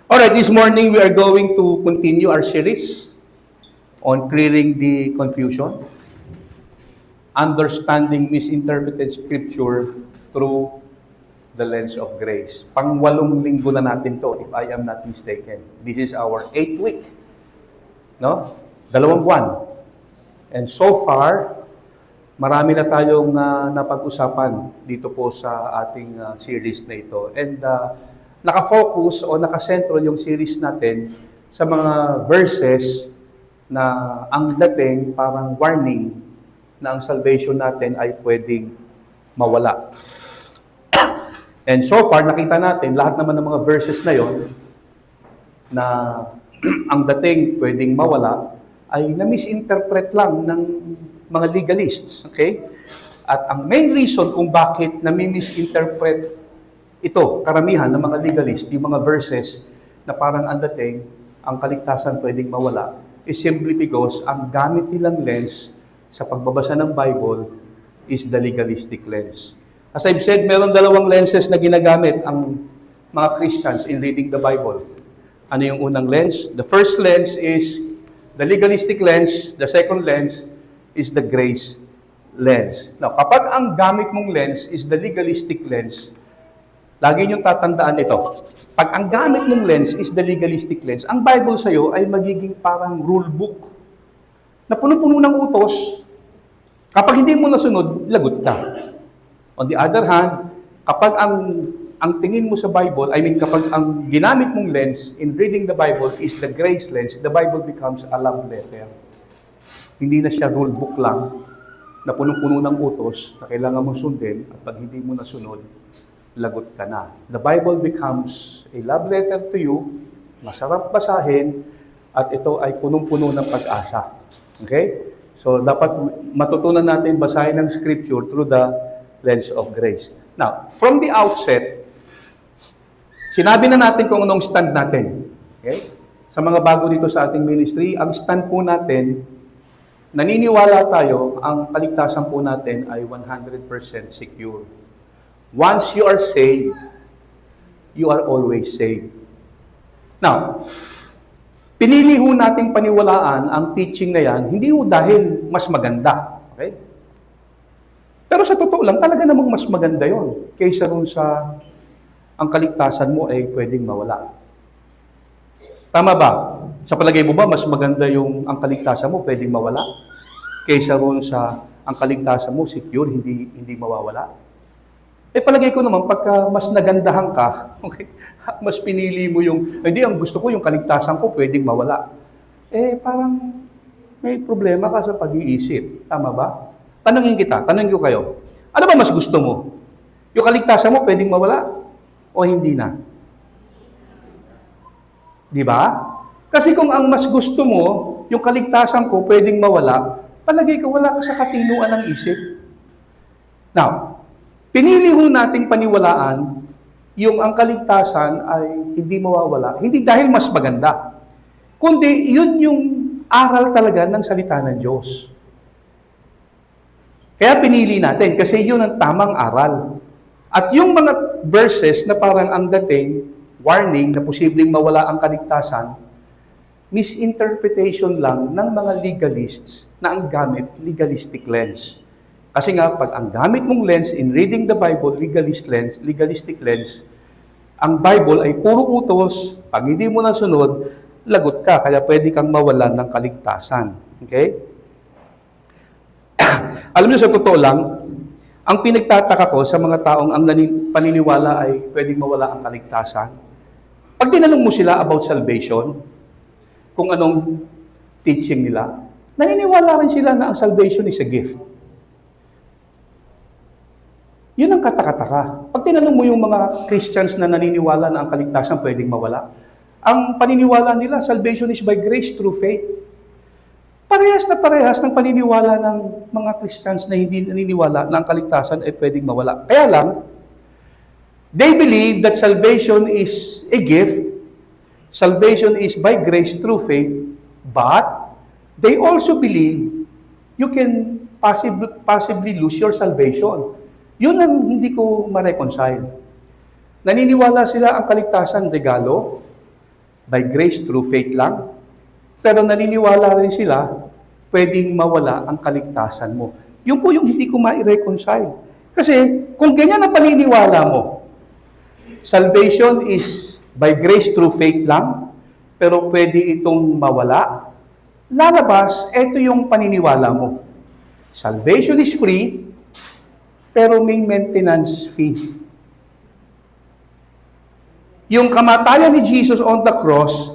Alright, this morning we are going to continue our series on clearing the confusion, understanding misinterpreted scripture through the lens of grace. Pang-walong linggo na natin to, if I am not mistaken. This is our 8th week. No? 2 buwan. And so far, marami na tayong napag-usapan dito po sa ating series na ito. And nakafocus o nakasentro yung series natin sa mga verses na ang dating parang warning na ang salvation natin ay pwedeng mawala. And so far, nakita natin, lahat naman ng mga verses na yon na ang dating pwedeng mawala ay na-misinterpret lang ng mga legalists. Okay? At ang main reason kung bakit nami-misinterpret ito, karamihan ng mga legalist, yung mga verses na parang ang dating, ang kaligtasan pwedeng mawala, is simply because ang gamit nilang lens sa pagbabasa ng Bible is the legalistic lens. As I've said, meron dalawang lenses na ginagamit ang mga Christians in reading the Bible. Ano yung unang lens? The first lens is the legalistic lens. The second lens is the grace lens. Now, kapag ang gamit mong lens is the legalistic lens, lagi niyong tatandaan ito. Pag ang gamit ng lens is the legalistic lens, ang Bible sa'yo ay magiging parang rule book na puno-puno ng utos. Kapag hindi mo nasunod, lagot ka. On the other hand, kapag ang tingin mo sa Bible, kapag ang ginamit mong lens in reading the Bible is the grace lens, the Bible becomes a love letter. Hindi na siya rule book lang na puno-puno ng utos na kailangan mong sundin at pag hindi mo nasunod, lagot ka na. The Bible becomes a love letter to you, masarap basahin, at ito ay punong-puno ng pag-asa. Okay? So, dapat matutunan natin basahin ng Scripture through the lens of grace. Now, from the outset, sinabi na natin kung anong stand natin. Okay? Sa mga bago dito sa ating ministry, ang stand po natin, naniniwala tayo, ang kaligtasan po natin ay 100% secure. Once you are saved, you are always saved. Now, pinili ho nating paniwalaan ang teaching na yan, hindi ho dahil mas maganda. Okay? Pero sa totoo lang, talaga namang mas maganda yon kaysa rin sa ang kaligtasan mo ay pwedeng mawala. Tama ba? Sa palagay mo ba, mas maganda yung ang kaligtasan mo pwedeng mawala kaysa rin sa ang kaligtasan mo secure, hindi mawawala? Palagay ko naman, pagka mas nagandahan ka, okay, mas pinili mo yung, hindi, ang gusto ko yung kaligtasan ko, pwedeng mawala. Parang may problema ka sa pag-iisip. Tama ba? Tanungin ko kayo, ano ba mas gusto mo? Yung kaligtasan mo, pwedeng mawala? O hindi na? Di ba? Kasi kung ang mas gusto mo, yung kaligtasan ko, pwedeng mawala, palagay ka, wala ka sa katinuan ng isip. Now, pinili ho nating paniwalaan yung ang kaligtasan ay hindi mawawala. Hindi dahil mas maganda, kundi yun yung aral talaga ng salita ng Diyos. Kaya pinili natin kasi yun ang tamang aral. At yung mga verses na parang ang dating, warning na posibleng mawala ang kaligtasan, misinterpretation lang ng mga legalists na ang gamit legalistic lens. Kasi nga, pag ang gamit mong lens in reading the Bible, legalistic lens, ang Bible ay puro utos, pag hindi mo nasunod, lagot ka, kaya pwede kang mawalan ng kaligtasan. Okay? Alam niyo, sa totoo lang, ang pinagtataka ko sa mga taong ang paniniwala ay pwedeng mawala ang kaligtasan, pag tinanong mo sila about salvation, kung anong teaching nila, naniniwala rin sila na ang salvation is a gift. Yun ang kataka-taka. Pag tinanong mo yung mga Christians na naniniwala na ang kaligtasan pwedeng mawala, ang paniniwala nila, salvation is by grace through faith. Parehas na parehas ng paniniwala ng mga Christians na hindi naniniwala na ang kaligtasan ay pwedeng mawala. Kaya lang, they believe that salvation is a gift, salvation is by grace through faith, but they also believe you can possibly lose your salvation. Yun ang hindi ko ma-reconcile. Naniniwala sila ang kaligtasan regalo, by grace through faith lang. Pero naniniwala rin sila, pwedeng mawala ang kaligtasan mo. Yun po yung hindi ko ma-reconcile. Kasi kung ganyan ang paniniwala mo, salvation is by grace through faith lang, pero pwede itong mawala, lalabas, ito yung paniniwala mo. Salvation is free, pero may maintenance fee. Yung kamatayan ni Jesus on the cross,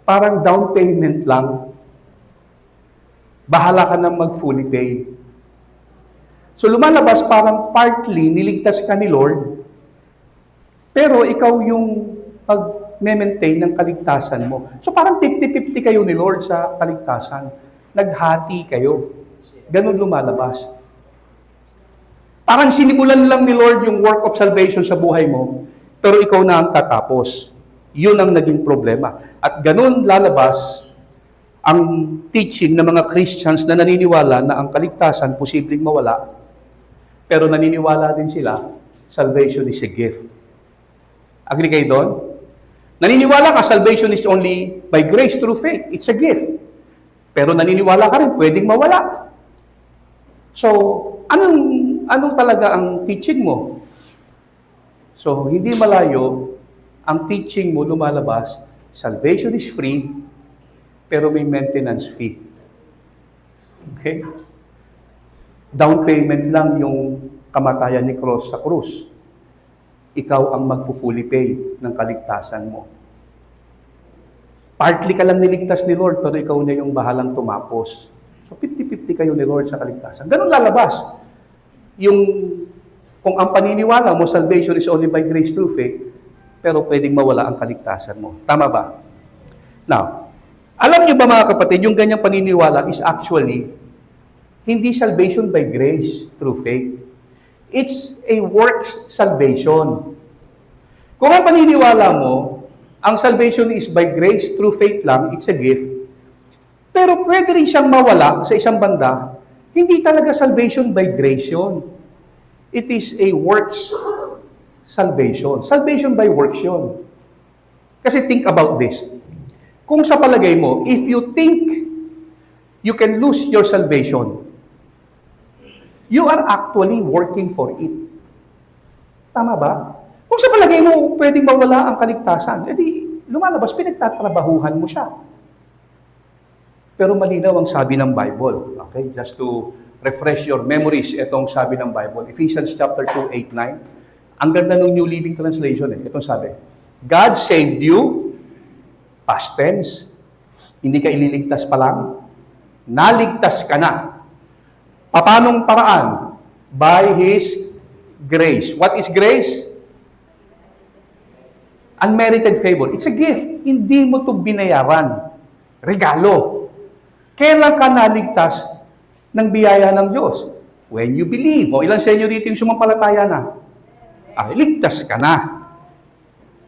parang down payment lang. Bahala ka na mag-fully pay. So lumalabas parang partly niligtas ka ni Lord, pero ikaw yung pag-maintain ng kaligtasan mo. So parang 50-50 kayo ni Lord sa kaligtasan. Naghati kayo. Ganun lumalabas. Parang sinimulan lang ni Lord yung work of salvation sa buhay mo, pero ikaw na ang tatapos. Yun ang naging problema. At ganun lalabas ang teaching ng mga Christians na naniniwala na ang kaligtasan posibleng mawala, pero naniniwala din sila, salvation is a gift. Agree kayo doon? Naniniwala ka, salvation is only by grace through faith. It's a gift. Pero naniniwala ka rin, pwedeng mawala. So, anong talaga ang teaching mo? So, hindi malayo, ang teaching mo lumalabas, salvation is free, pero may maintenance fee. Okay? Down payment lang yung kamatayan ni Cross sa krus. Ikaw ang magfu-fully pay ng kaligtasan mo. Partly ka lang niligtas ni Lord, pero ikaw na yung bahalang tumapos. So 50-50 kayo ni Lord sa kaligtasan. Ganun lalabas. Yung, kung ang paniniwala mo, salvation is only by grace through faith, pero pwedeng mawala ang kaligtasan mo. Tama ba? Now, alam niyo ba mga kapatid, yung ganyang paniniwala is actually hindi salvation by grace through faith. It's a works salvation. Kung ang paniniwala mo, ang salvation is by grace through faith lang, it's a gift. Pero pwede rin siyang mawala sa isang banda, hindi talaga salvation by grace yun. It is a works salvation. Salvation by works yun. Kasi think about this. Kung sa palagay mo, if you think you can lose your salvation, you are actually working for it. Tama ba? Kung sa palagay mo, pwedeng mawala ang kaligtasan, edi lumalabas, pinagtatrabahuhan mo siya. Pero malinaw ang sabi ng Bible. Okay? Just to refresh your memories, itong sabi ng Bible. Ephesians chapter 2, 8, 9. Ang ganda ng New Living Translation. Itong sabi, God saved you, past tense, hindi ka ililigtas pa lang, naligtas ka na. Paanong paraan? By His grace. What is grace? Unmerited favor. It's a gift. Hindi mo ito binayaran. Regalo. Kailan ka naligtas ng biyaya ng Diyos? When you believe. O ilan sa inyo dito yung sumampalataya na? Ligtas ka na.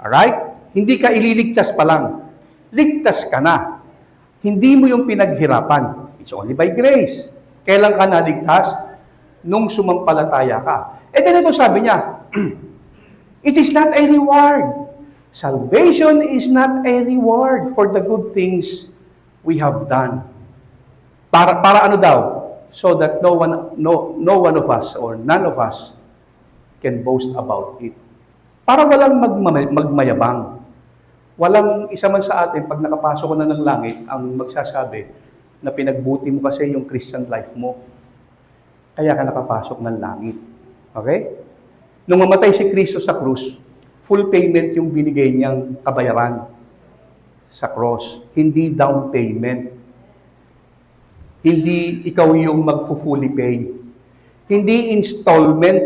Alright? Hindi ka ililigtas pa lang. Ligtas ka na. Hindi mo yung pinaghirapan. It's only by grace. Kailan ka naligtas? Nung sumampalataya ka. Then ito sabi niya, it is not a reward. Salvation is not a reward for the good things we have done. Para ano daw? So that no one of us or none of us can boast about it. Para walang magmayabang. Walang isa man sa atin, pag nakapasok ko na ng langit, ang magsasabi na pinagbuti mo kasi yung Christian life mo. Kaya ka nakapasok ng langit. Okay? Nung mamatay si Kristo sa krus, full payment yung binigay niyang kabayaran sa cross. Hindi down payment. Hindi ikaw yung magfu-fully pay. Hindi installment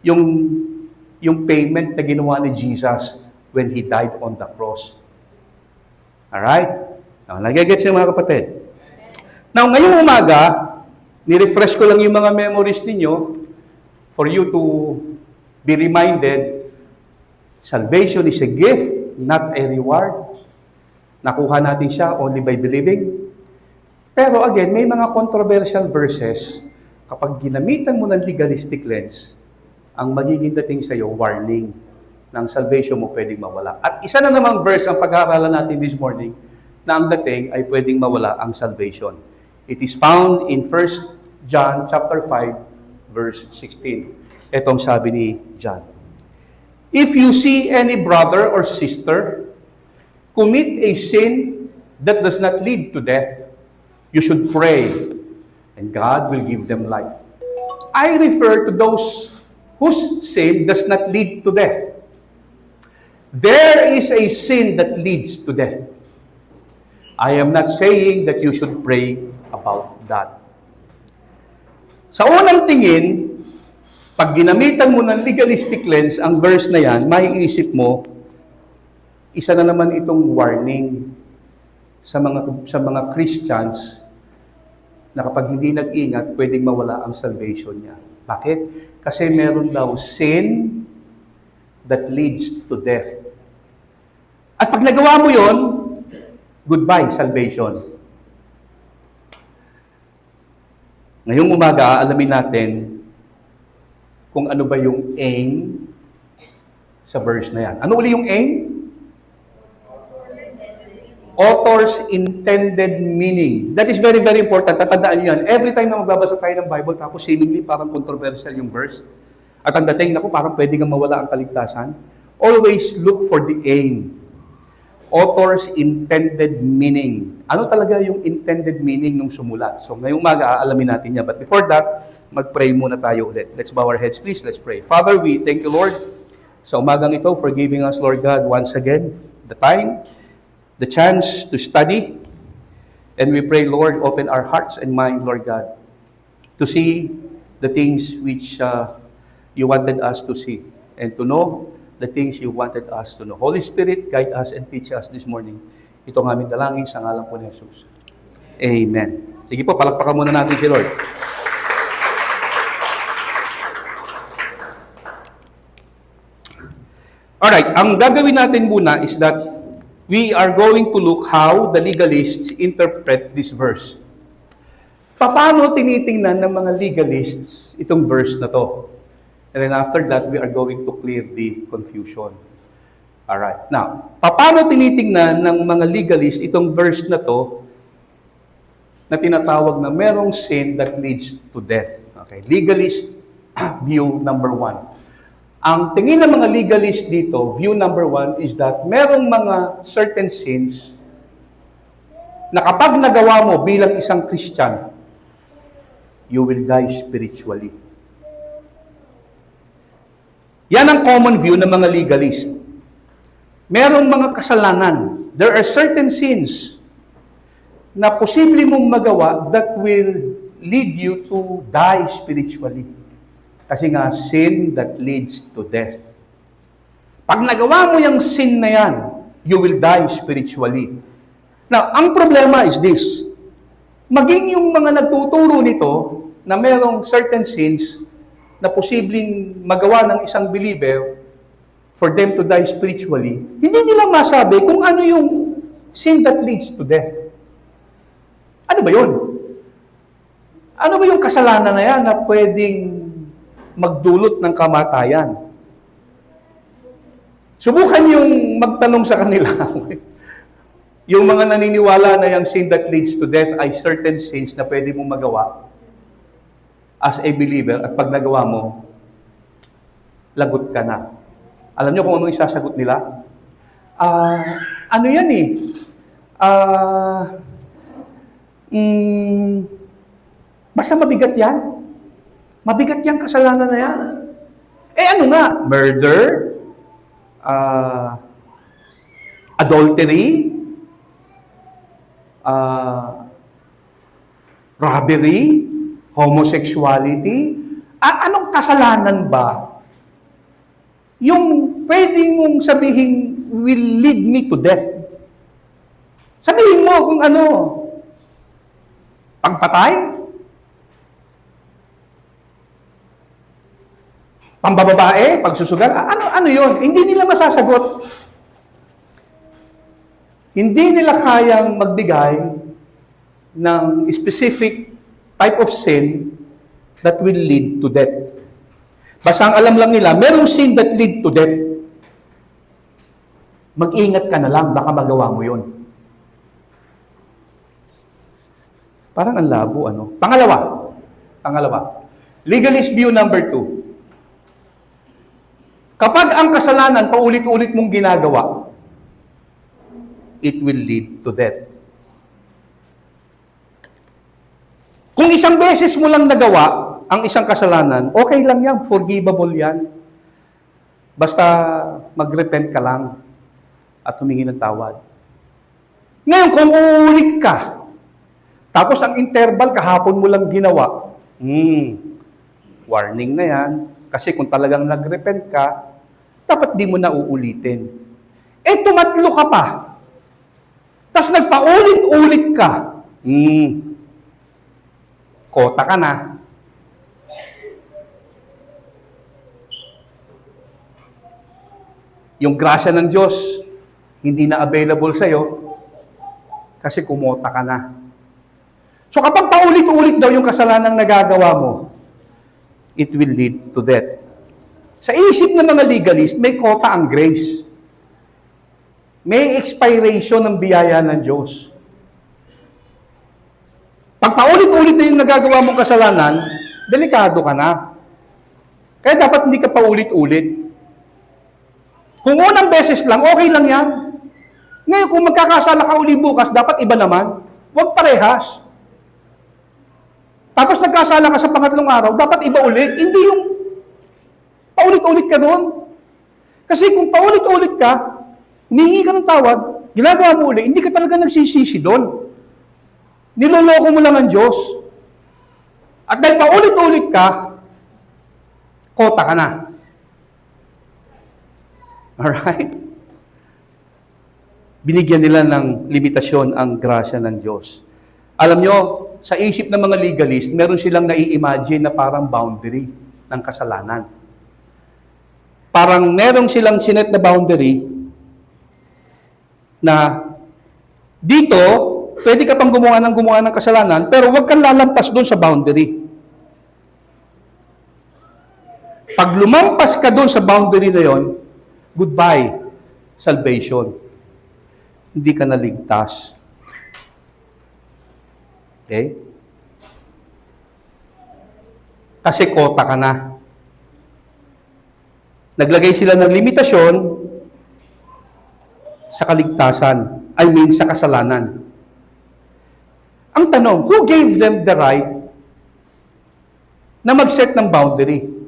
yung payment na ginawa ni Jesus when He died on the cross. Alright? Now, nagigets yung mga kapatid. Now, ngayong umaga, ni-refresh ko lang yung mga memories ninyo for you to be reminded, salvation is a gift, not a reward. Nakuha natin siya only by believing. Pero again, may mga controversial verses, kapag ginamitan mo ng legalistic lens, ang magiging dating sa'yo, warning. ng salvation mo pwedeng mawala. At isa na namang verse ang pag-aaralan natin this morning na ang dating ay pwedeng mawala ang salvation. It is found in 1 John chapter 5 verse 16. Etong sabi ni John. If you see any brother or sister commit a sin that does not lead to death, you should pray and God will give them life. I refer to those whose sin does not lead to death. There is a sin that leads to death. I am not saying that you should pray about that. Sa unang tingin, pag ginamitan mo ng legalistic lens ang verse na yan, maiisip mo, isa na naman itong warning sa mga Christians na kapag hindi nag-ingat, pwedeng mawala ang salvation niya. Bakit? Kasi meron daw sin that leads to death. At pag nagawa mo yon, goodbye, salvation. Ngayong umaga, alamin natin kung ano ba yung aim sa verse na yan. Ano uli yung aim? Author's intended meaning. That is very, very important. Tatandaan niyo yan. Every time na magbabasa tayo ng Bible, tapos seemingly parang controversial yung verse, at ang dating, naku, parang pwede nga mawala ang kaligtasan, always look for the aim. Author's intended meaning. Ano talaga yung intended meaning nung sumulat? So ngayong umaga, aalamin natin yan. But before that, mag-pray muna tayo ulit. Let's bow our heads, please. Let's pray. Father, we thank you, Lord, sa umagang ito for giving us, Lord God, once again, the time, the chance to study. And we pray, Lord, open our hearts and mind, Lord God, to see the things which you wanted us to see and to know the things you wanted us to know. Holy Spirit, guide us and teach us this morning. Ito ang aming dalangin sa ngalan po ni Jesus. Amen. Sige po, palakpakan muna natin si Lord. Alright, ang gagawin natin muna is that we are going to look how the legalists interpret this verse. Paano tinitingnan ng mga legalists itong verse na to? And then after that, we are going to clear the confusion. Alright. Now, paano tinitingnan ng mga legalists itong verse na to na tinatawag na merong sin that leads to death? Okay. Legalist view number 1. Ang tingin ng mga legalist dito, view number 1 is that merong mga certain sins na kapag nagawa mo bilang isang Christian, you will die spiritually. Yan ang common view ng mga legalist. Merong mga kasalanan. There are certain sins na posible mong magawa that will lead you to die spiritually. Kasi nga, sin that leads to death. Pag nagawa mo yung sin na yan, you will die spiritually. Now, ang problema is this. Maging yung mga nagtuturo nito na merong certain sins na posibleng magawa ng isang believer for them to die spiritually, hindi nila masabi kung ano yung sin that leads to death. Ano ba yun? Ano ba yung kasalanan na yan na pwedeng magdulot ng kamatayan? Subukan yung magtanong sa kanila. Yung mga naniniwala na yung sin that leads to death ay certain sins na pwede mong magawa as a believer, at pag nagawa mo, lagot ka na. Alam niyo kung ano isasagot nila? Ano yan eh? Basta mabigat yan. Mabigat yung kasalanan na yan. Eh ano nga? Murder, adultery, robbery, homosexuality. Anong kasalanan ba yung pwede mong sabihin will lead me to death? Sabihin mo kung ano. Pagpatay? Pambababae? Pagsusugal? Ano yun? Hindi nila masasagot. Hindi nila kayang magbigay ng specific type of sin that will lead to death. Basta ang alam lang nila, merong sin that lead to death. Mag-ingat ka na lang, baka magawa mo yun. Parang ang labo, ano? Pangalawa. Legalist view number 2. Kapag ang kasalanan paulit-ulit mong ginagawa, it will lead to death. Kung isang beses mo lang nagawa ang isang kasalanan, okay lang yan, forgivable yan. Basta mag-repent ka lang at humingi ng tawad. Ngayon, kung uulit ka, tapos ang interval kahapon mo lang ginawa, warning na yan. Kasi kung talagang nag-repent ka, dapat di mo na uulitin. Tumatlo ka pa. Tapos nagpaulit-ulit ka. Kota ka na. Yung grasya ng Diyos, hindi na available sa'yo kasi kumota ka na. So kapag paulit-ulit daw yung kasalanang nagagawa mo, it will lead to death. Sa isip ng mga legalist, may kota ang grace. May expiration ng biyaya ng Diyos. Pag paulit-ulit na yung nagagawa mong kasalanan, delikado ka na. Kaya dapat hindi ka paulit-ulit. Kung unang beses lang, okay lang yan. Ngayon, kung magkakasala ka uli bukas, dapat iba naman. Huwag parehas. Tapos nagkasala ka sa pangatlong araw, dapat iba ulit. Hindi yung paulit-ulit ka doon. Kasi kung paulit-ulit ka, humingi ka ng tawad, ginagawa mo ulit, hindi ka talaga nagsisisi doon. Niloloko mo lang ang Diyos. At dahil paulit-ulit ka, kota ka na. Alright? Binigyan nila ng limitasyon ang grasya ng Diyos. Alam nyo, sa isip ng mga legalist, meron silang nai-imagine na parang boundary ng kasalanan. Parang meron silang sinet na boundary na dito, pwede ka pang gumawa ng kasalanan, pero huwag kang lalampas doon sa boundary. Pag lumampas ka doon sa boundary na yon, goodbye, salvation. Hindi ka naligtas. Okay? Kasi kota ka na. Naglagay sila ng limitasyon sa kaligtasan. Sa kasalanan. Ang tanong, who gave them the right na mag-set ng boundary?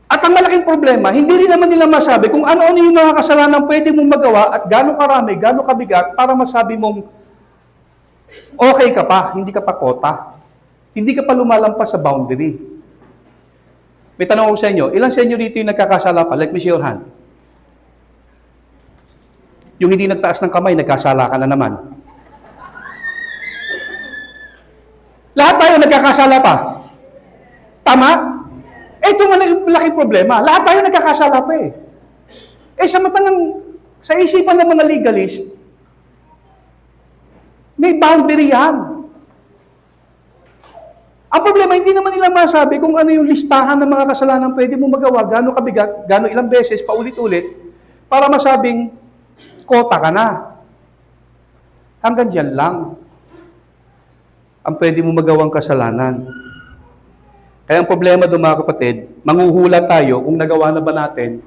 At ang malaking problema, hindi rin naman nila masabi kung ano-ano yung mga kasalanan pwede mong magawa at gaano karami, gaano kabigat para masabi mong okay ka pa, hindi ka pa kota. Hindi ka pa lumalampas sa boundary. May tanong ako sa inyo, ilang sa inyo dito yung nagkakasala pa? Let me see your hand. Yung hindi nagtaas ng kamay, nagkasala ka na naman. Lahat tayo nagkakasala pa. Tama? Ito nga malaking problema. Lahat tayo nagkakasala pa eh. Sa isipan ng mga legalist, may boundary yan. Ang problema, hindi naman nila masabi kung ano yung listahan ng mga kasalanan pwede mo magawa, gaano kabigat, gaano ilang beses, paulit-ulit, para masabing, kota ka na. Hanggang dyan lang ang pwede mo magawang kasalanan. Kaya ang problema doon mga kapatid, manghuhula tayo kung nagawa na ba natin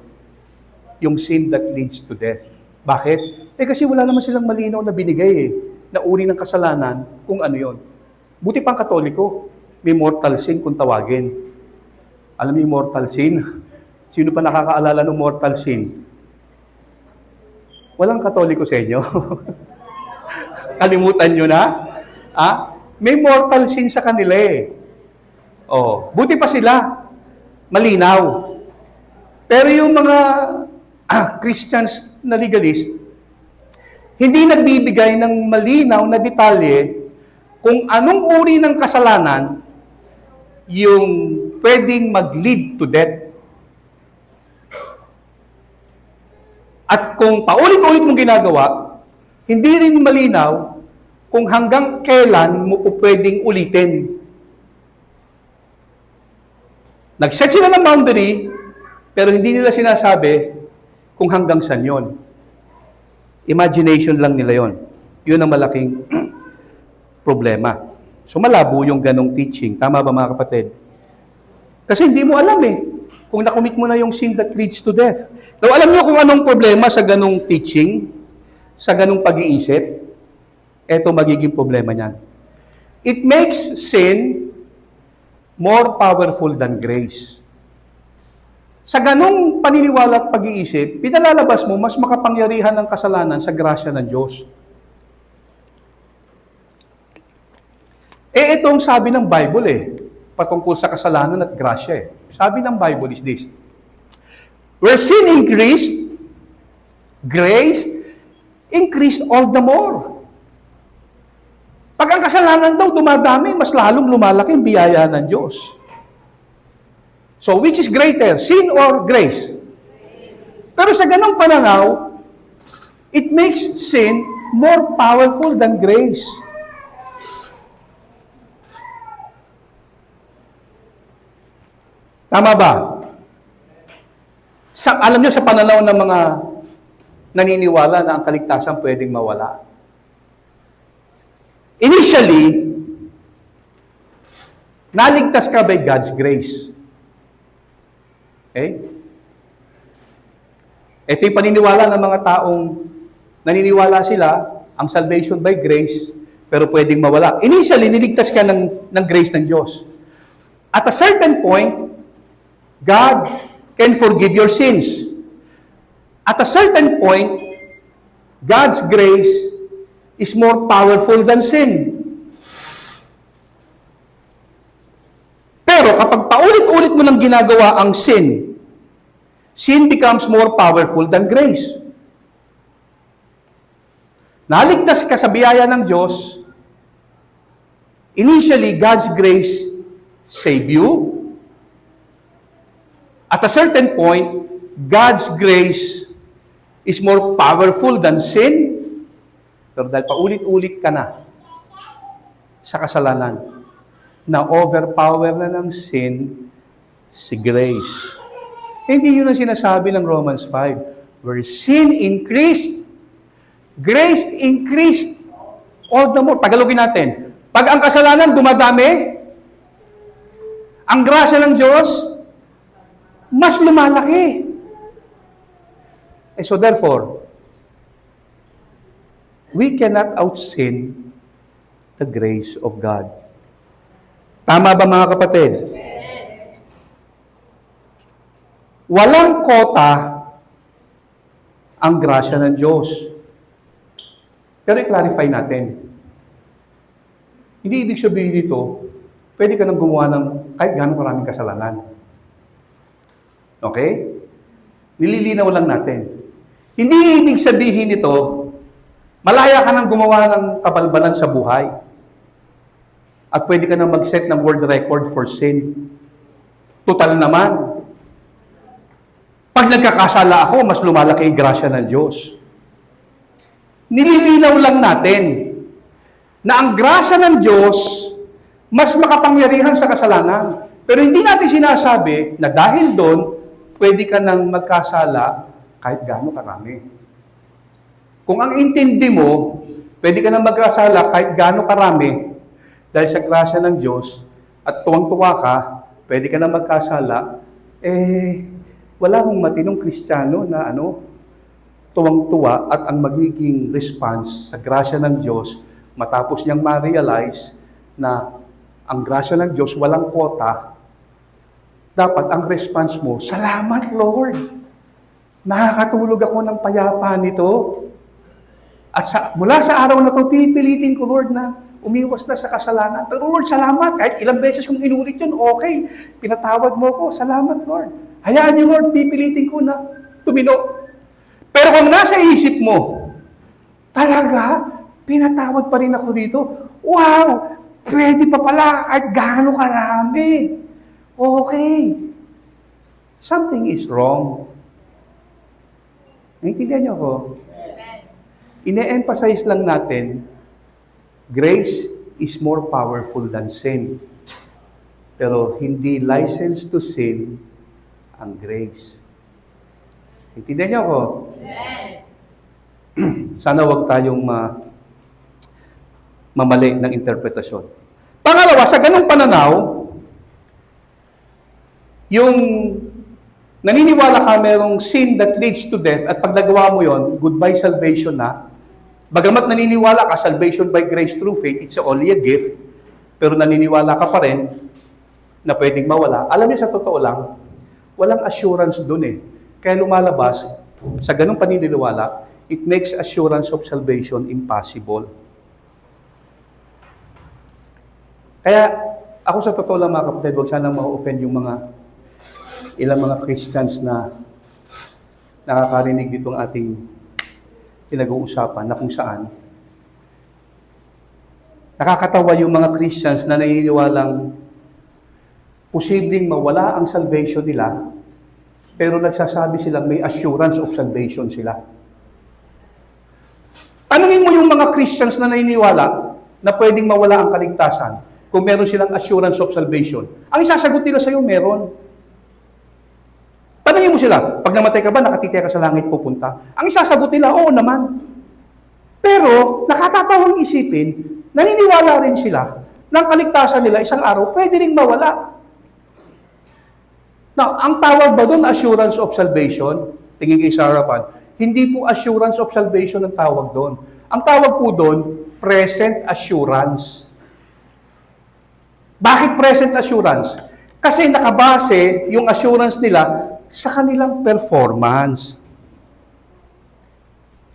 yung sin that leads to death. Bakit? Kasi wala naman silang malinaw na binigay na uri ng kasalanan kung ano yon. Buti pang Katoliko, may mortal sin kung tawagin. Alam niyo yung mortal sin? Sino pa nakakaalala ng mortal sin? Walang Katoliko sa inyo. Kalimutan nyo na? May mortal sin sa kanila eh. Buti pa sila. Malinaw. Pero yung mga Christians na legalist, hindi nagbibigay ng malinaw na detalye kung anong uri ng kasalanan yung pwedeng mag-lead to death. At kung paulit-ulit mong ginagawa, hindi rin malinaw kung hanggang kailan mo po pwedeng ulitin. Nag-set sila ng boundary, pero hindi nila sinasabi kung hanggang saan yun. Imagination lang nila yon. Yun ang malaking problema. So malabo yung ganong teaching. Tama ba mga kapatid? Kasi hindi mo alam kung nakomit mo na yung sin that leads to death. Now, alam niyo kung anong problema sa ganong teaching, sa ganong pag-iisip? Ito magiging problema niyan. It makes sin more powerful than grace. Sa ganong paniniwala at pag-iisip, pinalalabas mo, mas makapangyarihan ng kasalanan sa grasya ng Diyos. Itong sabi ng Bible patungkol sa kasalanan at grasya Sabi ng Bible is this: where sin increased, grace increased all the more. Pag ang kasalanan daw dumadami, mas lalong lumalaki ang biyaya ng Diyos. So, which is greater, sin or grace? Pero sa ganong pananaw, it makes sin more powerful than grace. Tama ba? Alam niyo sa pananaw ng mga naniniwala na ang kaligtasan pwedeng mawala. Initially, naligtas ka by God's grace. Okay? Ito yung paniniwala ng mga taong naniniwala sila, ang salvation by grace, pero pwedeng mawala. Initially, niligtas ka ng grace ng Diyos. At a certain point, God can forgive your sins. At a certain point, God's grace is more powerful than sin. Pero kapag paulit-ulit mo nang ginagawa ang sin, sin becomes more powerful than grace. Naligtas ka sa biyaya ng Diyos, initially, God's grace saved you. At a certain point, God's grace is more powerful than sin. Pero dahil paulit-ulit ka na sa kasalanan, na overpower na ng sin si grace. Hindi yun ang sinasabi ng Romans 5. Where sin increased, grace increased all the more. Tagalogin natin. Pag ang kasalanan dumadami, ang grasya ng Diyos, mas lumalaki. So therefore, we cannot out-sin the grace of God. Tama ba mga kapatid? Walang kota ang grasya ng Diyos. Pero i-clarify natin. Hindi ibig sabihin nito, pwede ka nang gumawa ng kahit gano'ng karaming kasalanan. Okay? Nililinaw lang natin. Hindi ibig sabihin nito, malaya ka nang gumawa ng kabalbalan sa buhay. At pwede ka nang mag-set ng world record for sin. Total naman. Pag nagkakasala ako, mas lumalaki yung grasya ng Diyos. Nililinaw lang natin na ang grasya ng Diyos mas makapangyarihan sa kasalanan. Pero hindi natin sinasabi na dahil doon, pwede ka nang magkasala kahit gaano karami. Kung ang intindi mo, pwede ka nang magkasala kahit gaano karami dahil sa grasya ng Diyos at tuwang-tuwa ka, pwede ka nang magkasala, wala mong matinong Kristiyano na tuwang-tuwa at ang magiging response sa grasya ng Diyos matapos niyang ma-realize na ang grasya ng Diyos walang kota, dapat ang response mo, salamat Lord! Nakakatulog ako ng payapa nito. At mula sa araw na ito, pipilitin ko Lord na umiwas na sa kasalanan. Pero Lord, salamat. Kahit ilang beses kong inulit yun, okay. Pinatawad mo ko, salamat Lord. Hayaan niyo Lord, pipilitin ko na tumino. Pero kung nasa isip mo, talaga, pinatawad pa rin ako dito. Wow! Pwede pa pala kahit gaano karami. Okay. Something is wrong. Naintindihan niyo ako? Ine-emphasize lang natin, grace is more powerful than sin. Pero hindi license to sin ang grace. Naintindihan niyo ako? Sana wag tayong mamali ng interpretasyon. Pangalawa, sa ganung pananaw, yung naniniwala ka merong sin that leads to death at pag nagawa mo yon, goodbye salvation na. Bagamat naniniwala ka, salvation by grace through faith, it's only a gift, pero naniniwala ka pa rin na pwedeng mawala. Alam niyo, sa totoo lang, walang assurance dun eh. Kaya lumalabas, sa ganung paniniwala, it makes assurance of salvation impossible. Kaya, ako sa totoo lang mga kapatid, huwag sanang ma-offend yung ilang mga Christians na nakakarinig ditong ating pinag-uusapan na kung saan nakakatawa yung mga Christians na naniniwalang posibleng mawala ang salvation nila, pero nagsasabi silang may assurance of salvation sila. Tanungin mo yung mga Christians na naniniwala na pwedeng mawala ang kaligtasan kung meron silang assurance of salvation. Ang isasagot nila sa'yo, meron. Tanungin mo sila, pag namatay ka ba, nakatitira ka sa langit pupunta? Ang isasagot nila, oo naman. Pero, nakatatawang isipin, naniniwala rin sila ng kaligtasan nila isang araw, pwede rin mawala. Now, ang tawag ba doon, assurance of salvation? Tingin kayo sa harapan. Hindi po assurance of salvation ang tawag doon. Ang tawag po doon, present assurance. Bakit present assurance? Kasi nakabase yung assurance nila sa kanilang performance.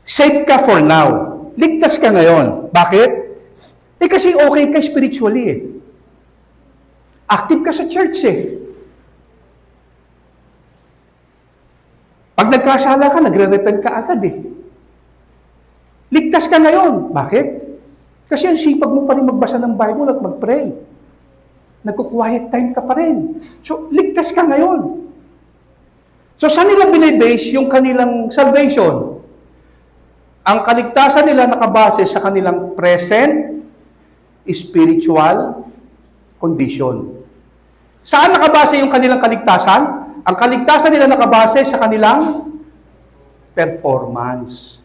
Safe ka for now. Ligtas ka ngayon. Bakit? Kasi okay ka spiritually eh. Active ka sa church eh. Pag nagkasala ka, nagre-repent ka agad eh. Ligtas ka ngayon. Bakit? Kasi ang sipag mo pa rin magbasa ng Bible at mag-pray. Nagko-quiet time ka pa rin. So, ligtas ka ngayon. So, saan nila binibase yung kanilang salvation? Ang kaligtasan nila nakabase sa kanilang present spiritual condition. Saan nakabase yung kanilang kaligtasan? Ang kaligtasan nila nakabase sa kanilang performance.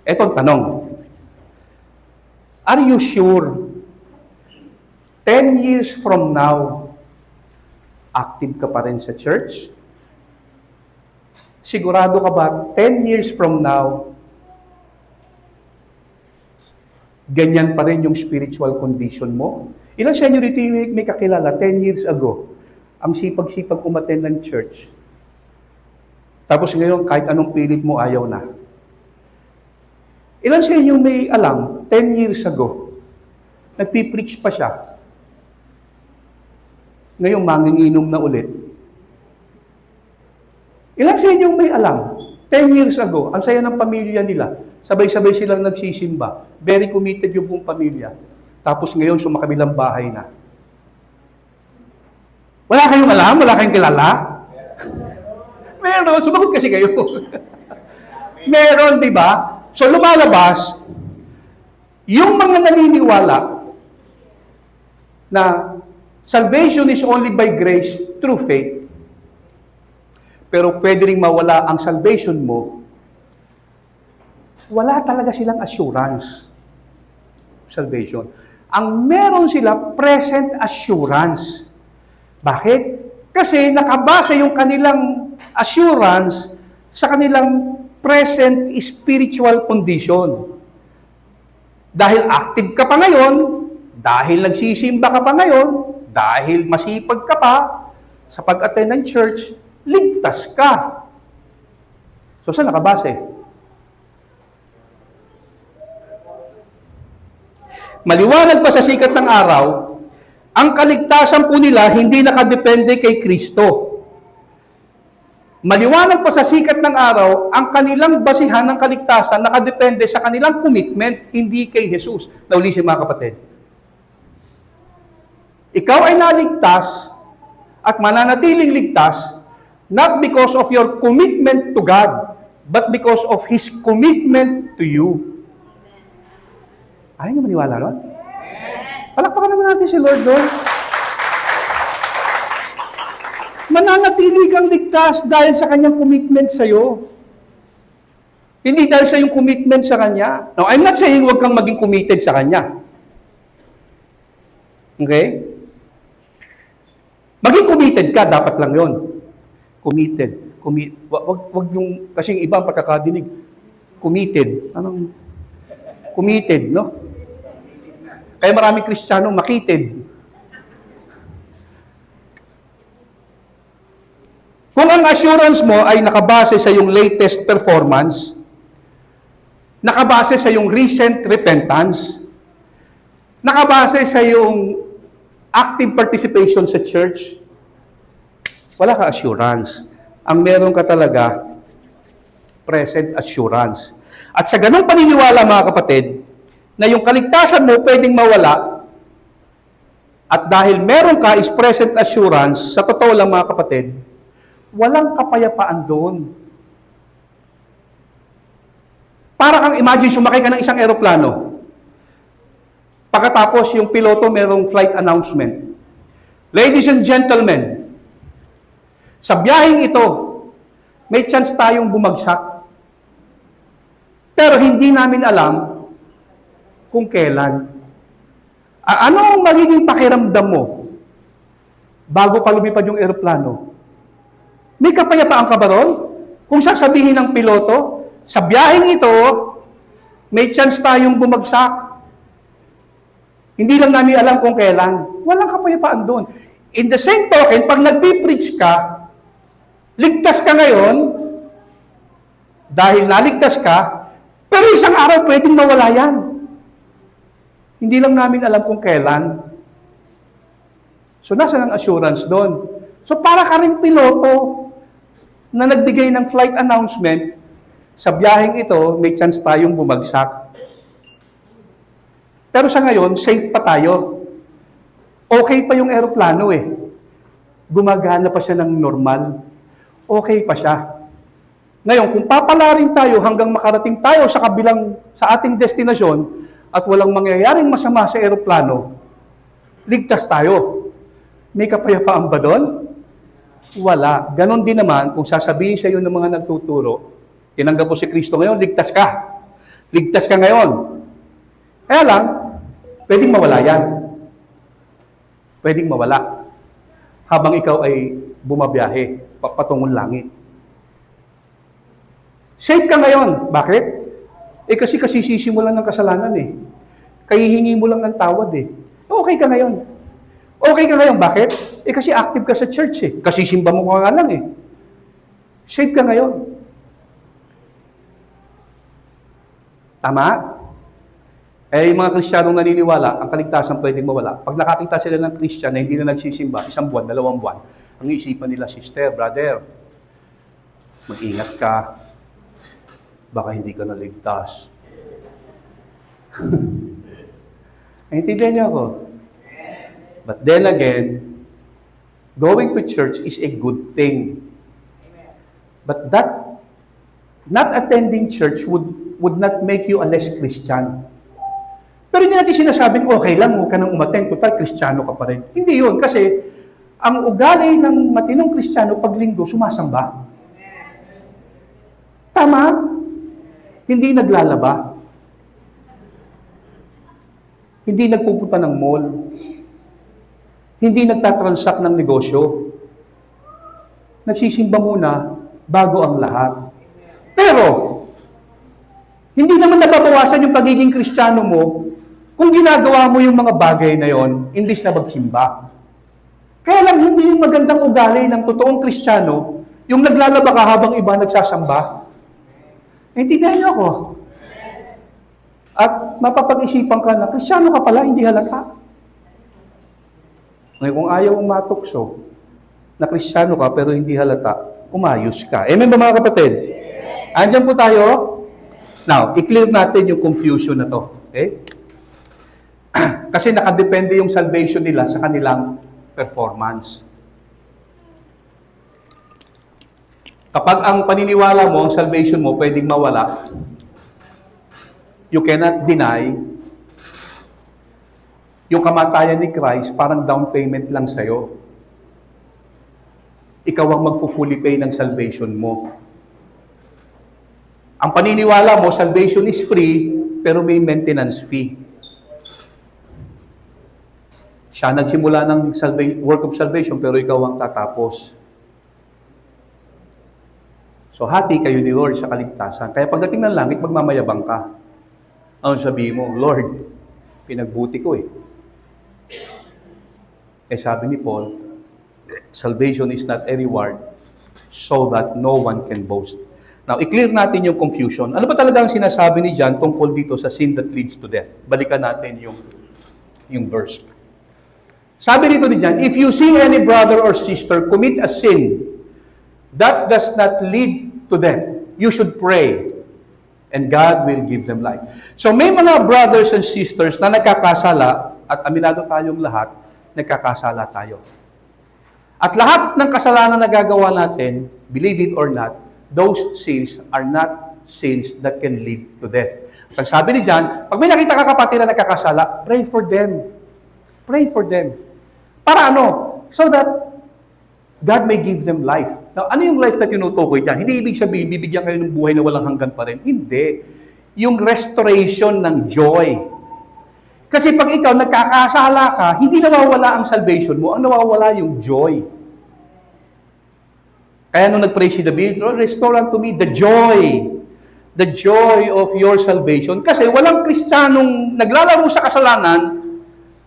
Eto ang tanong. Are you sure 10 years from now, active ka pa rin sa church? Sigurado ka ba 10 years from now, ganyan pa rin yung spiritual condition mo? Ilang sa inyo rito may kakilala 10 years ago, ang sipag-sipag umattend ng church. Tapos ngayon, kahit anong pilit mo, ayaw na. Ilan sa inyo may alam, 10 years ago, nagpipreach pa siya. Ngayon, manginginom na ulit. Ilan sa inyo may alam, 10 years ago, ang saya ng pamilya nila, sabay-sabay silang nagsisimba, very committed yung buong pamilya. Tapos ngayon, sumakabilang bahay na. Wala kayong alam? Wala kayong kilala? Meron. Sumagot kasi kayo. Meron, di ba? So, lumalabas, yung mga naniniwala na salvation is only by grace through faith, pero pwede rin mawala ang salvation mo, wala talaga silang assurance. Salvation. Ang meron sila, present assurance. Bakit? Kasi nakabase yung kanilang assurance sa kanilang present spiritual condition. Dahil active ka pa ngayon, dahil nagsisimba ka pa ngayon, dahil masipag ka pa sa pag-attend ng church, ligtas ka. So, saan nakabase? Maliwanag pa sa sikat ng araw, ang kaligtasan po nila hindi nakadepende kay Kristo. Maliwanag pa sa sikat ng araw, ang kanilang basihan ng kaligtasan nakadepende sa kanilang commitment, hindi kay Jesus. Naulisin mga kapatid. Ikaw ay naligtas at mananatiling ligtas not because of your commitment to God, but because of His commitment to you. Ayaw niyo maniwala ron? Palakpakan naman natin si Lord doon. Mananatili kang ligtas dahil sa kanyang commitment sa iyo. Hindi dahil sa yung commitment sa Kanya. Now, I'm not saying huwag kang maging committed sa Kanya. Okay? Maging committed ka, dapat lang yon. Committed. Wag yung, kasi yung iba ang pagkakadinig. Committed. Anong? Committed, no? Kaya maraming Kristiyano makitid. Kung ang assurance mo ay nakabase sa yung latest performance, nakabase sa yung recent repentance, nakabase sa yung active participation sa church, wala ka assurance. Ang meron ka talaga, present assurance. At sa ganung paniniwala, mga kapatid, na yung kaligtasan mo pwedeng mawala, at dahil meron ka is present assurance, sa totoo lang, mga kapatid, walang kapayapaan doon. Para kang imagine, sumakay ka ng isang eroplano. Pagkatapos, yung piloto merong flight announcement. Ladies and gentlemen, sa biyaheng ito, may chance tayong bumagsak. Pero hindi namin alam kung kailan. Ano ang magiging pakiramdam mo bago pa lumipad yung eroplano? May kapayapaan ka ba ron? Kung sasabihin ng piloto, sa biyaheng ito, may chance tayong bumagsak. Hindi lang namin alam kung kailan. Walang kapayapaan doon. In the same token, pag nagpipreach ka, ligtas ka ngayon, dahil naligtas ka, pero isang araw pwedeng mawala yan. Hindi lang namin alam kung kailan. So, nasa ng assurance doon? So, para ka rin piloto na nagbigay ng flight announcement, sa biyaheng ito, may chance tayong bumagsak. Pero sa ngayon, safe pa tayo. Okay pa yung eroplano eh. Gumagana pa siya ng normal. Okay pa siya. Ngayon, kung papalarin tayo hanggang makarating tayo sa ating destinasyon at walang mangyayaring masama sa eroplano, ligtas tayo. May kapayapaan ba doon? Wala. Ganon din naman, kung sasabihin sa iyo ng mga nagtuturo, tinanggap mo si Kristo ngayon, ligtas ka. Ligtas ka ngayon. Kaya lang, pwedeng mawala yan. Pwedeng mawala. Habang ikaw ay bumabiyahe, patungong langit. Safe ka ngayon. Bakit? Kasi kasisisi mo lang ng kasalanan eh. Kahihingi mo lang ng tawad eh. Okay ka ngayon. Okay ka ngayon. Bakit? Kasi active ka sa church eh. Kasi simba mo ka nga lang eh. Safe ka ngayon. Tama? Yung mga Kristiyanong naniniwala, ang kaligtasan pwedeng mawala. Pag nakakita sila ng Kristiyan na hindi na nagsisimba, 1 buwan, 2 buwan, ang isipan nila, sister, brother, mag-ingat ka. Baka hindi ka naligtas. Naintindihan niyo ako? But then again, going to church is a good thing. But that, not attending church would not make you a less Christian. Pero hindi natin sinasabing, okay lang, huwag ka nang umattend, total, Kristiyano ka pa rin. Hindi yun, kasi ang ugali ng matinong Kristiyano pag linggo, sumasamba. Tama? Hindi naglalaba. Hindi nagpupunta ng mall. Hindi nagtatransact ng negosyo. Nagsisimba muna bago ang lahat. Pero, hindi naman nababawasan yung pagiging Kristiyano mo kung ginagawa mo yung mga bagay na yon, imbis na magsimba. Kaya lang, hindi yung magandang ugali ng totoong Kristiyano, yung naglalaba ka habang iba nagsasamba. Naintindihan niyo ako? At mapapag-isipan ka na, Kristiyano ka pala, hindi halata. Ngayon, kung ayaw mong matukso, na Kristiyano ka pero hindi halata, umayos ka. Amen ba mga kapatid? Andyan po tayo. Now, i-clear natin yung confusion na to. Okay? Kasi nakadepende yung salvation nila sa kanilang performance. Kapag ang paniniwala mo, ang salvation mo, pwedeng mawala, you cannot deny yung kamatayan ni Christ, parang down payment lang sa'yo. Ikaw ang magfu-fully pay ng salvation mo. Ang paniniwala mo, salvation is free, pero may maintenance fee. Siya nagsimula ng work of salvation, pero ikaw ang tatapos. So, hati kayo ni Lord sa kaligtasan. Kaya pagdating ng langit, magmamayabang ka. Ano sabihin mo? Lord, pinagbuti ko eh. Eh sabi ni Paul, salvation is not a reward so that no one can boast. Now, i-clear natin yung confusion. Ano ba talaga ang sinasabi ni John tungkol dito sa sin that leads to death? Balikan natin yung verse. Sabi dito ni John, if you see any brother or sister commit a sin that does not lead to death, you should pray and God will give them life. So may mga brothers and sisters na nagkakasala, at aminado tayong lahat, nagkakasala tayo. At lahat ng kasalanan na gagawa natin, believe it or not, those sins are not sins that can lead to death. Pag sabi ni John, pag may nakita ka kapatid na nagkakasala, pray for them. Pray for them. Para ano? So that God may give them life. Now, ano yung life na tinutukoy dyan? Hindi ibig sabihin, bibigyan kayo ng buhay na walang hanggan pa rin. Hindi. Yung restoration ng joy. Kasi pag ikaw nagkakasala ka, hindi nawawala ang salvation mo, ang nawawala yung joy. Kaya nung nag-pray si David, Lord, restore unto me the joy of your salvation. Kasi walang Kristiyanong naglalaro sa kasalanan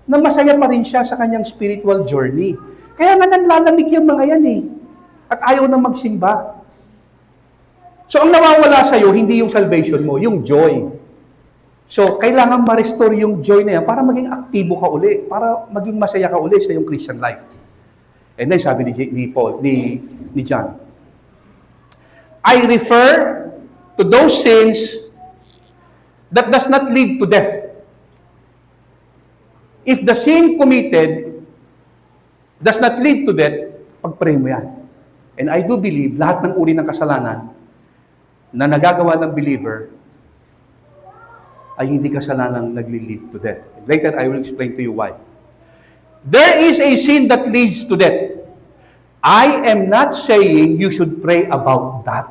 na masaya pa rin siya sa kanyang spiritual journey. Kaya nga nanlalamig yung mga yan eh. At ayaw na magsimba. So ang nawawala sa'yo, hindi yung salvation mo, yung joy. So kailangan ma-restore yung joy na yan para maging aktibo ka uli, para maging masaya ka uli sa yung Christian life. And then sabi ni John, I refer to those sins that does not lead to death. If the sin committed does not lead to death, pag-pray mo yan. And I do believe, lahat ng uri ng kasalanan na nagagawa ng believer ay hindi kasalanang nagli-lead to death. Later, I will explain to you why. There is a sin that leads to death. I am not saying you should pray about that.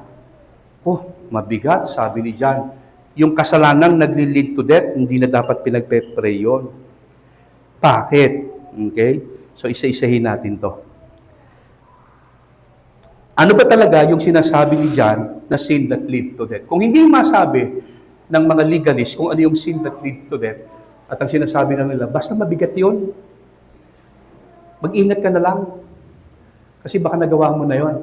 Oh, mabigat, sabi ni John. Yung kasalanang nagli-lead to death, hindi na dapat pinagpe-pray yun. Bakit? Okay? So, isa-isahin natin to. Ano ba talaga yung sinasabi ni John na sin that leads to death? Kung hindi masabi ng mga legalists kung ano yung sin that leads to death, at ang sinasabi na nila, basta mabigat yun, mag-ingat ka na lang. Kasi baka nagawa mo na yun.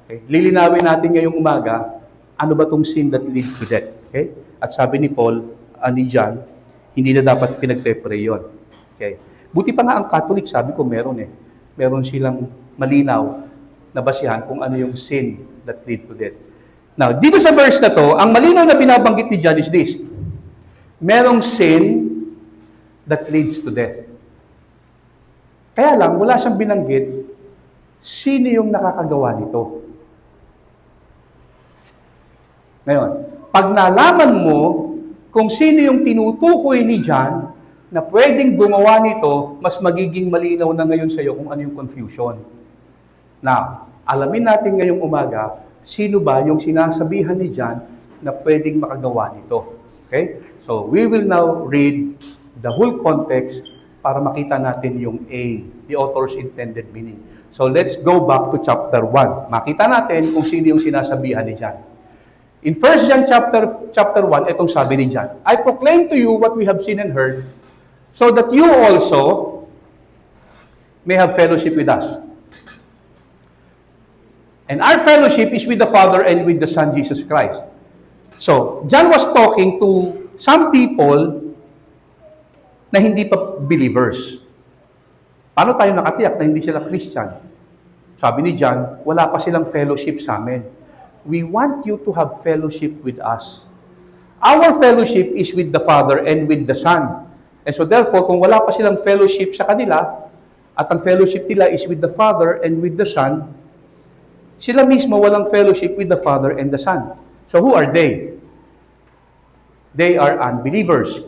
Okay? Lilinawin natin ngayong umaga, ano ba tong sin that leads to death? Okay? At sabi ni Paul, ni John, hindi na dapat pinagpe-pray yun. Okay. Buti pa nga ang Catholic, sabi ko meron eh. Meron silang malinaw na basihan kung ano yung sin that leads to death. Now, dito sa verse na to, ang malinaw na binabanggit ni John is this. Merong sin that leads to death. Kaya lang, wala siyang binanggit, sino yung nakakagawa nito. Ngayon, pag nalaman mo kung sino yung tinutukoy ni John, na pwedeng gumawa nito, mas magiging malinaw na ngayon sa iyo kung ano yung confusion. Now, alamin natin ngayong umaga, sino ba yung sinasabihan ni John na pwedeng makagawa nito. Okay? So, we will now read the whole context para makita natin yung aim, the author's intended meaning. So, let's go back to chapter 1. Makita natin kung sino yung sinasabihan ni John. In 1 John chapter 1, itong sabi ni John, I proclaim to you what we have seen and heard, so that you also may have fellowship with us. And our fellowship is with the Father and with the Son, Jesus Christ. So, John was talking to some people na hindi pa believers. Paano tayo nakatiyak na hindi sila Christian? Sabi ni John, wala pa silang fellowship sa amin. We want you to have fellowship with us. Our fellowship is with the Father and with the Son. And so therefore, kung wala pa silang fellowship sa kanila, at ang fellowship nila is with the Father and with the Son, sila mismo walang fellowship with the Father and the Son. So who are they? They are unbelievers.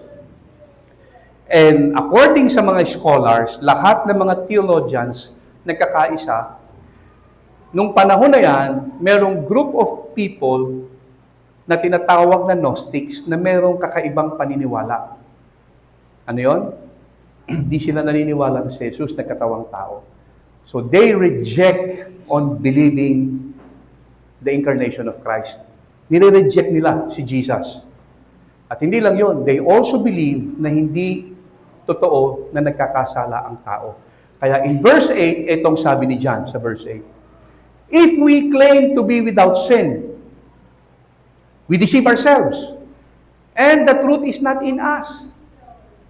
And according sa mga scholars, lahat ng mga theologians nagkakaisa, nung panahon na yan, merong group of people na tinatawag na Gnostics na merong kakaibang paniniwala. Ano yon? Di sila naniniwala na si Jesus nagkatawang tao. So they reject on believing the incarnation of Christ. Nire-reject nila si Jesus. At hindi lang yon, they also believe na hindi totoo na nagkakasala ang tao. Kaya in verse 8, itong sabi ni John sa verse 8, if we claim to be without sin, we deceive ourselves, and the truth is not in us.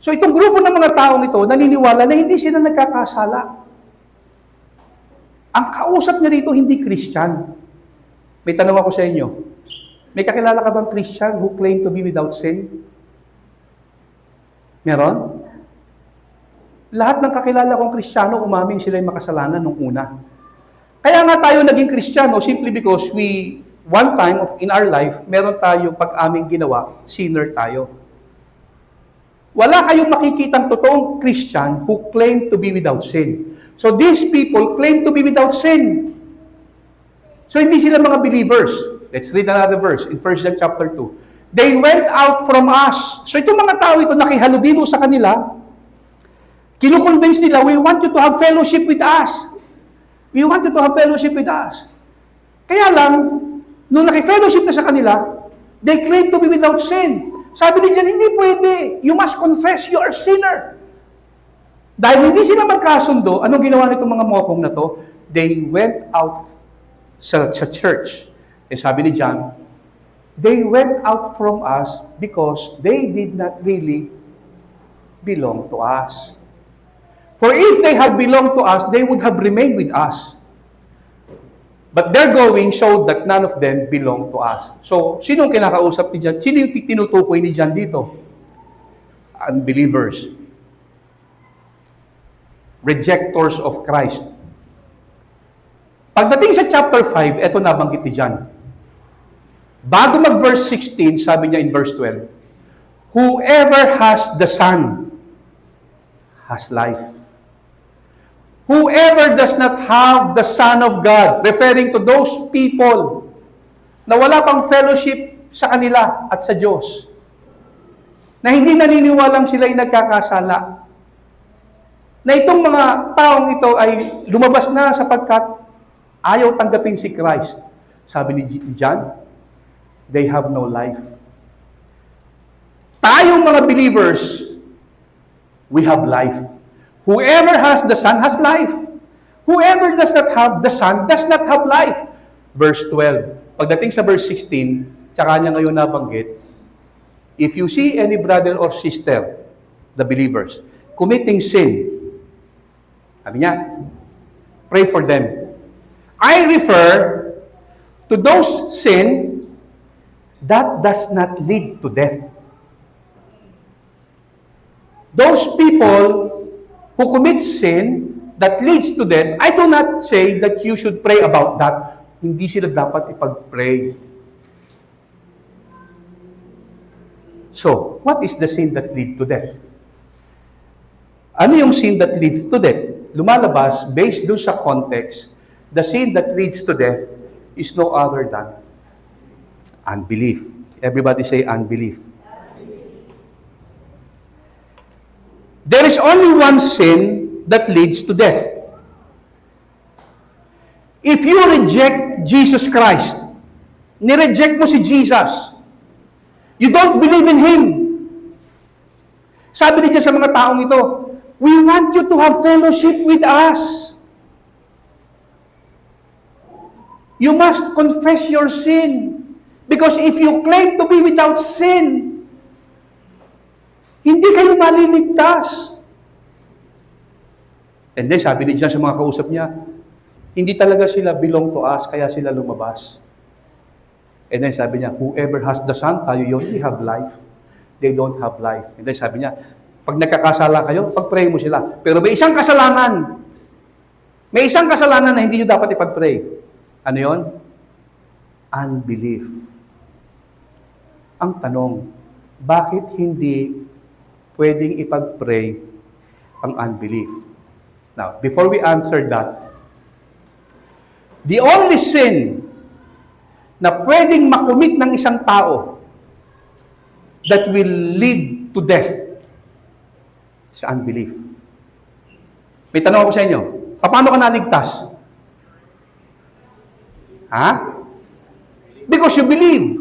So itong grupo ng mga taong ito, naniniwala na hindi sila nagkakasala. Ang kausap niya rito, hindi Christian. May tanong ako sa inyo, may kakilala ka bang Christian who claim to be without sin? Meron? Lahat ng kakilala kong Kristiyano, umamin sila yung makasalanan nung una. Kaya nga tayo naging Kristiyano simply because one time in our life, meron tayong pag-aming ginawa, sinner tayo. Wala kayong makikitang totoong Christian who claim to be without sin. So these people claim to be without sin. So hindi sila mga believers. Let's read another verse in 1 John chapter 2. They went out from us. So itong mga tao ito, nakihalubilo sa kanila, kinukonvince nila, we want you to have fellowship with us. We want you to have fellowship with us. Kaya lang, nung naki-fellowship na sa kanila, they claim to be without sin. Sabi ni John, hindi pwede. You must confess you are a sinner. Dahil hindi sila magkasundo, anong ginawa nitong mga mokong na to? They went out sa church. Eh sabi ni John, they went out from us because they did not really belong to us. For if they had belonged to us, they would have remained with us. But their going showed that none of them belong to us. So, sino ang kinakausap ni John? Sino yung tinutukoy ni John dito? Unbelievers. Rejectors of Christ. Pagdating sa chapter 5, eto nabanggit ni John. Bago mag-verse 16, sabi niya in verse 12, whoever has the Son has life. Whoever does not have the Son of God, referring to those people na wala pang fellowship sa kanila at sa Diyos, na hindi naniniwalang sila ay nagkakasala, na itong mga taong ito ay lumabas na sapagkat ayaw tanggapin si Christ. Sabi ni John, they have no life. Tayong mga believers, we have life. Whoever has the Son has life. Whoever does not have the Son does not have life. Verse 12. Pagdating sa verse 16, tsaka niya ngayon nabanggit, if you see any brother or sister, the believers, committing sin, sabi niya, pray for them. I refer to those sin that does not lead to death. Those people who commits sin that leads to death, I do not say that you should pray about that. Hindi sila dapat ipag-pray. So, what is the sin that leads to death? Ano yung sin that leads to death? Lumalabas, based dun sa context, the sin that leads to death is no other than unbelief. Everybody say unbelief. There is only one sin that leads to death. If you reject Jesus Christ, nireject mo si Jesus, you don't believe in Him. Sabi niya sa mga taong ito, we want you to have fellowship with us. You must confess your sin. Because if you claim to be without sin, hindi kayo maliligtas. And then, sabi din siya sa mga kausap niya, hindi talaga sila belong to us, kaya sila lumabas. And then sabi niya, whoever has the Son, tayo you only have life. They don't have life. And then sabi niya, pag nagkakasala kayo, pag-pray mo sila. Pero may isang kasalanan. May isang kasalanan na hindi nyo dapat ipag-pray. Ano yon? Unbelief. Ang tanong, bakit hindi pwedeng ipag-pray ang unbelief? Now, before we answer that, the only sin na pwedeng makumit ng isang tao that will lead to death is unbelief. May tanong ako sa inyo, paano ka naligtas? Ha? Because you believe.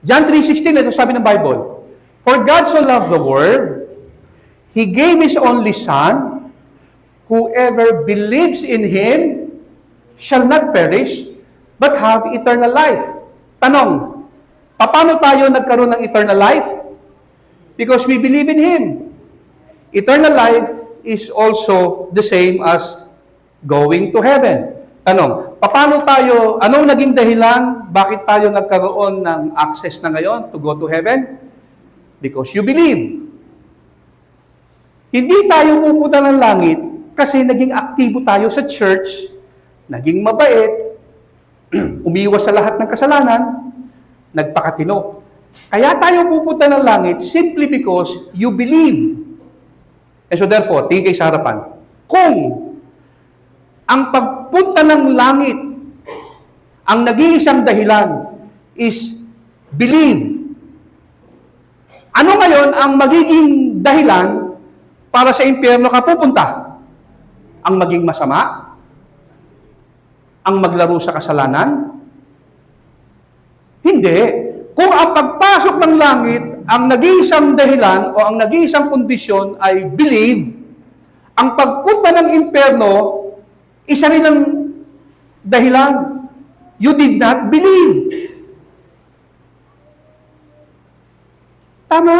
John 3:16, ito sabi ng Bible, "For God so loved the world, He gave His only Son, whoever believes in Him shall not perish, but have eternal life." Tanong, paano tayo nagkaroon ng eternal life? Because we believe in Him. Eternal life is also the same as going to heaven. Tanong, anong naging dahilan, bakit tayo nagkaroon ng access na ngayon to go to heaven? Because you believe. Hindi tayo pupunta ng langit kasi naging aktibo tayo sa church, naging mabait, umiwas sa lahat ng kasalanan, nagpakatino. Kaya tayo pupunta ng langit simply because you believe. And so therefore, tingin kayo sa harapan, kung ang pagpunta ng langit, ang nag-iisang dahilan is believe. Ano ngayon ang magiging dahilan para sa impyerno ka pupunta? Ang maging masama? Ang maglaro sa kasalanan? Hindi. Kung ang pagpasok ng langit, ang nag-iisang dahilan o ang nag-iisang kondisyon ay believe, ang pagpunta ng impyerno, isa rin ang dahilan. You did not believe. Tama?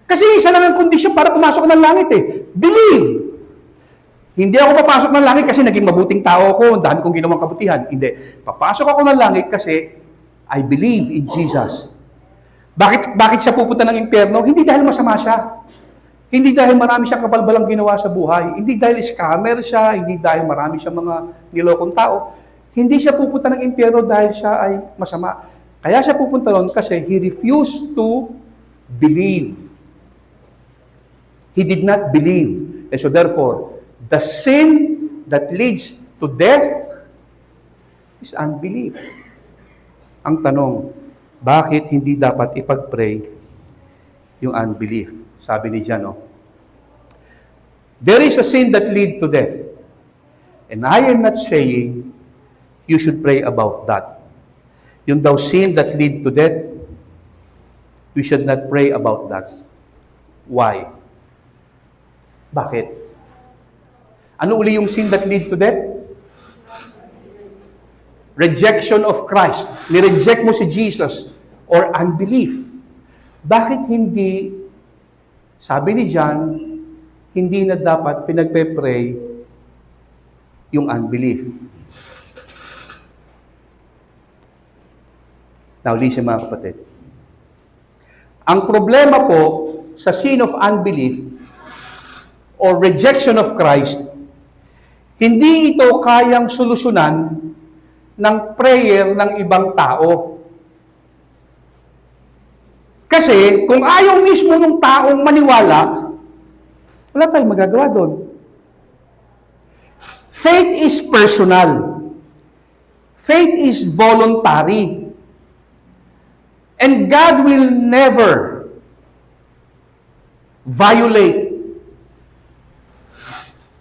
Kasi isa lang ang kondisyon para pumasok ng langit eh. Believe. Hindi ako papasok ng langit kasi naging mabuting tao ako, dami kong ginawang kabutihan. Hindi. Papasok ako ng langit kasi I believe in Jesus. Bakit siya pupunta ng impyerno? Hindi dahil masama siya. Hindi dahil marami siyang kabalbalang ginawa sa buhay. Hindi dahil scammer siya. Hindi dahil marami siyang mga nilokong tao. Hindi siya pupunta ng impyerno dahil siya ay masama. Kaya siya pupunta ron kasi he refused to believe. He did not believe. And so therefore, the sin that leads to death is unbelief. Ang tanong, bakit hindi dapat ipag-pray yung unbelief? Sabi ni John, there is a sin that leads to death. And I am not saying you should pray about that. Yung daw sin that leads to death, we should not pray about that. Why? Bakit? Ano uli yung sin that leads to death? Rejection of Christ. Nireject mo si Jesus or unbelief. Bakit hindi, sabi ni John, hindi na dapat pinagpe-pray yung unbelief? Now, listen mga kapatid. Ang problema po sa sin of unbelief or rejection of Christ, hindi ito kayang solusyonan ng prayer ng ibang tao. Kasi kung ayaw mismo ng taong maniwala, wala tayong magagawa doon. Faith is personal. Faith is voluntary. And God will never violate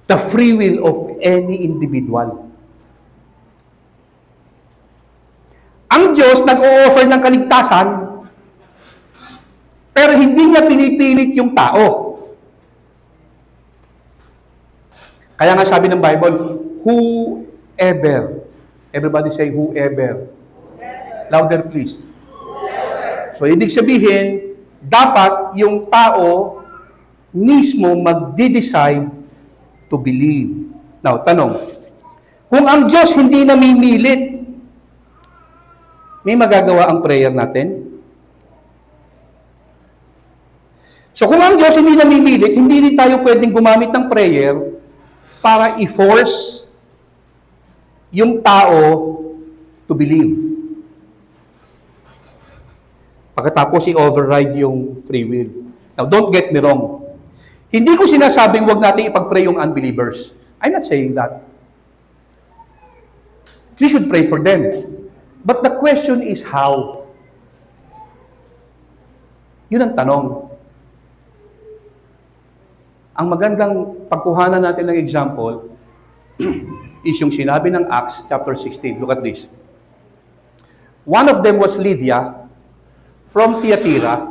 the free will of any individual. Ang Diyos nag-o-offer ng kaligtasan, pero hindi niya pinipilit yung tao. Kaya nga sabi ng Bible, whoever. Everybody say whoever. Louder please. So, ibig sabihin, dapat yung tao mismo magde-decide to believe. Now, tanong, kung ang Diyos hindi namimilit, may magagawa ang prayer natin? So, kung ang Diyos hindi namimilit, hindi rin tayo pwedeng gumamit ng prayer para i-force yung tao to believe. Pagkatapos i-override yung free will. Now, don't get me wrong. Hindi ko sinasabing wag natin ipag-pray yung unbelievers. I'm not saying that. We should pray for them. But the question is how? Yun ang tanong. Ang magandang pagkuhanan natin ng example is yung sinabi ng Acts chapter 16. Look at this. One of them was Lydia from Thyatira,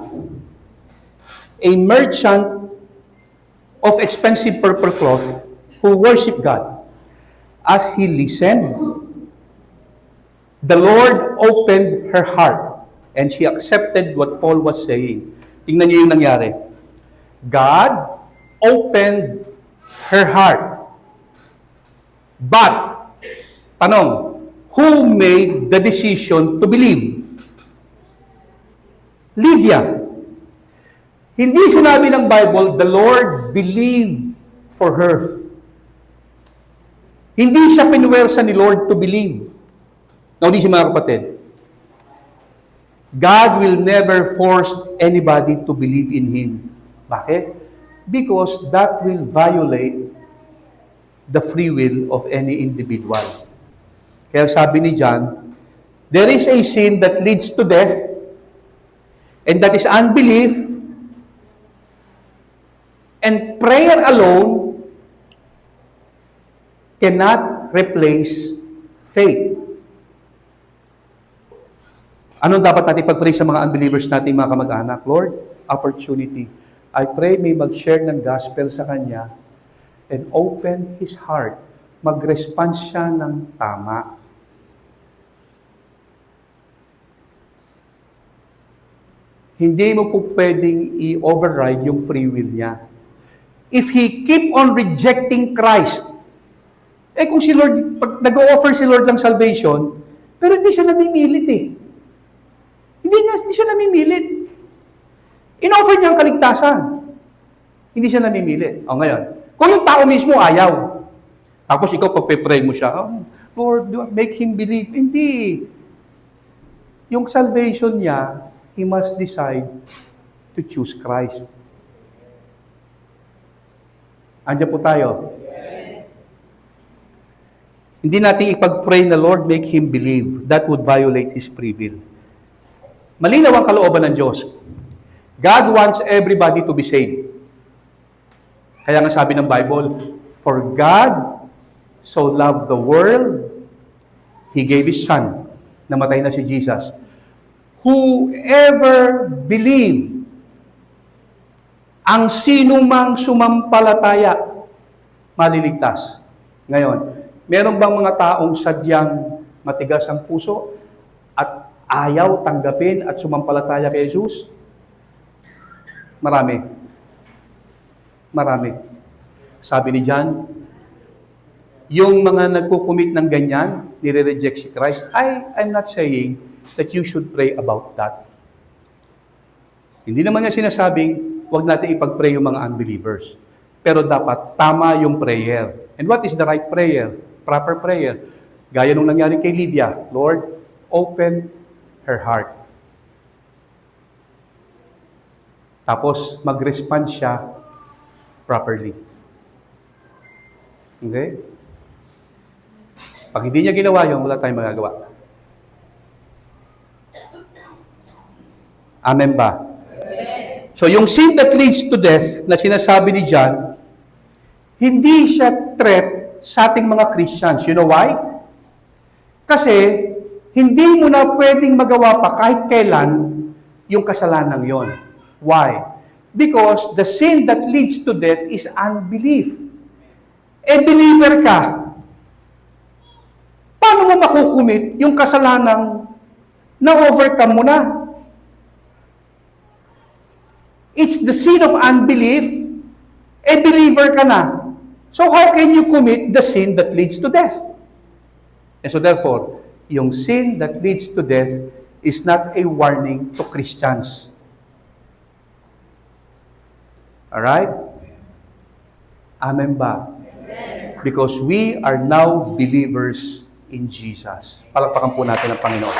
a merchant of expensive purple cloth who worshiped God. As he listened, the Lord opened her heart and she accepted what Paul was saying. Tingnan niyo yung nangyari. God opened her heart. But, tanong, who made the decision to believe? Lydia. Hindi sinabi ng Bible, the Lord believed for her. Hindi siya pinuwersa ni Lord to believe. Nauli siya mga kapatid. God will never force anybody to believe in Him. Bakit? Because that will violate the free will of any individual. Kaya sabi ni John, there is a sin that leads to death, and that is unbelief, and prayer alone cannot replace faith. Anong dapat natin pag-pray sa mga unbelievers natin, mga kamag-anak? Lord, opportunity. I pray may mag-share ng gospel sa kanya and open his heart. Mag-respond siya ng tama. Hindi mo po pwedeng i-override yung free will niya. If he keep on rejecting Christ, kung si Lord, pag nag-o-offer si Lord ng salvation, pero hindi siya namimilit eh. Hindi siya namimilit. In-offer niya ang kaligtasan. Hindi siya namimilit. O ngayon, kung yung tao mismo ayaw, tapos ikaw pagpe-pray mo siya, Lord, make him believe. Hindi. Yung salvation niya, he must decide to choose Christ. Andiyan po tayo. Hindi natin ipag-pray na, Lord, make him believe. That would violate his free will. Malinaw ang kalooban ng Diyos. God wants everybody to be saved. Kaya nga sabi ng Bible, for God so loved the world, He gave His Son. Namatay na si Jesus. Whoever believe, ang sinumang sumampalataya, maliligtas. Ngayon, meron bang mga taong sadyang matigas ang puso at ayaw tanggapin at sumampalataya kay Jesus? Marami. Sabi ni John, yung mga nagkukumit ng ganyan, nire-reject si Christ, I'm not saying that you should pray about that. Hindi naman niya sinasabing, huwag natin ipag-pray yung mga unbelievers. Pero dapat tama yung prayer. And what is the right prayer? Proper prayer. Gaya nung nangyari kay Lydia, Lord, open her heart. Tapos, mag-respond siya properly. Okay? Pag hindi niya ginawa yun, wala tayong magagawa. Amen ba? Amen. So, yung sin that leads to death na sinasabi ni John, hindi siya threat sa ating mga Christians. You know why? Kasi, hindi mo na pwedeng magawa pa kahit kailan yung kasalanan yon. Why? Because the sin that leads to death is unbelief. Believer ka. Paano mo makukumit yung kasalanang na-overcome mo na? It's the sin of unbelief. Believer ka na. So how can you commit the sin that leads to death? And so therefore, yung sin that leads to death is not a warning to Christians. Alright? Amen ba? Amen. Because we are now believers in Jesus. Palakpakan po natin ang Panginoon.